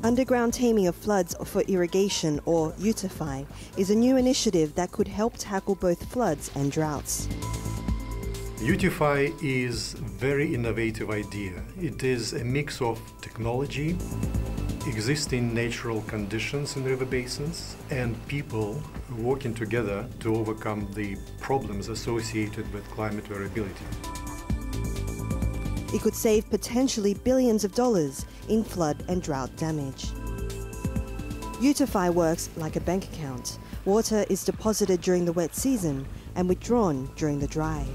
Underground Taming of Floods for Irrigation, or UTFI, is a new initiative that could help tackle both floods and droughts. UTFI is a very innovative idea. It is a mix of technology, existing natural conditions in river basins, and people working together to overcome the problems associated with climate variability. It could save potentially billions of dollars in flood and drought damage. UTFI works like a bank account. Water is deposited during the wet season and withdrawn during the dry.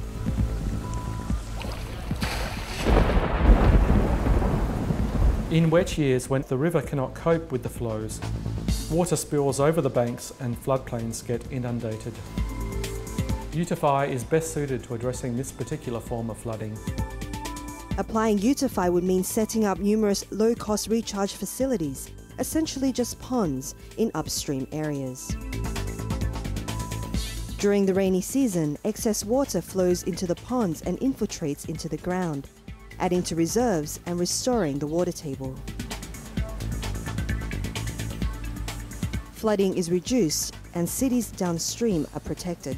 In wet years, when the river cannot cope with the flows, water spills over the banks and floodplains get inundated. UTFI is best suited to addressing this particular form of flooding. Applying UTFI would mean setting up numerous low-cost recharge facilities, essentially just ponds in upstream areas. During the rainy season, excess water flows into the ponds and infiltrates into the ground, adding to reserves and restoring the water table. Flooding is reduced and cities downstream are protected.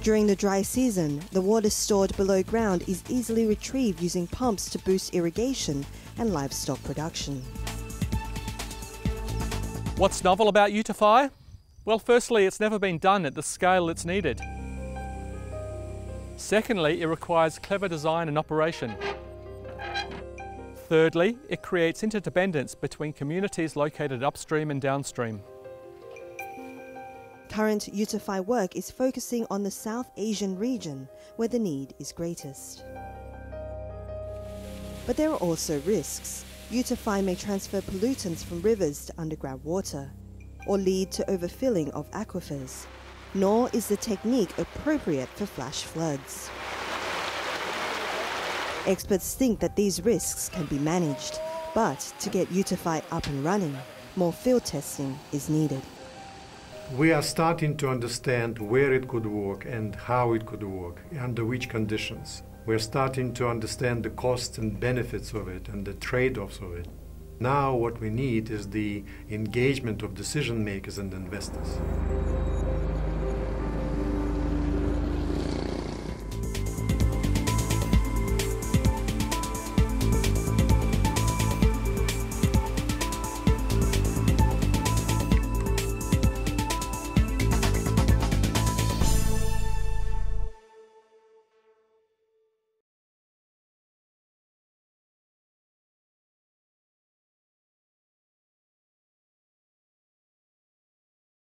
During the dry season, the water stored below ground is easily retrieved using pumps to boost irrigation and livestock production. What's novel about UTFI? Well, firstly, it's never been done at the scale that's needed. Secondly, it requires clever design and operation. Thirdly, it creates interdependence between communities located upstream and downstream. Current UTFI work is focusing on the South Asian region, where the need is greatest. But there are also risks. UTFI may transfer pollutants from rivers to underground water, or lead to overfilling of aquifers. Nor is the technique appropriate for flash floods. Experts think that these risks can be managed, but to get UTFI up and running, more field testing is needed. We are starting to understand where it could work and how it could work, under which conditions. We're starting to understand the costs and benefits of it and the trade-offs of it. Now what we need is the engagement of decision makers and investors.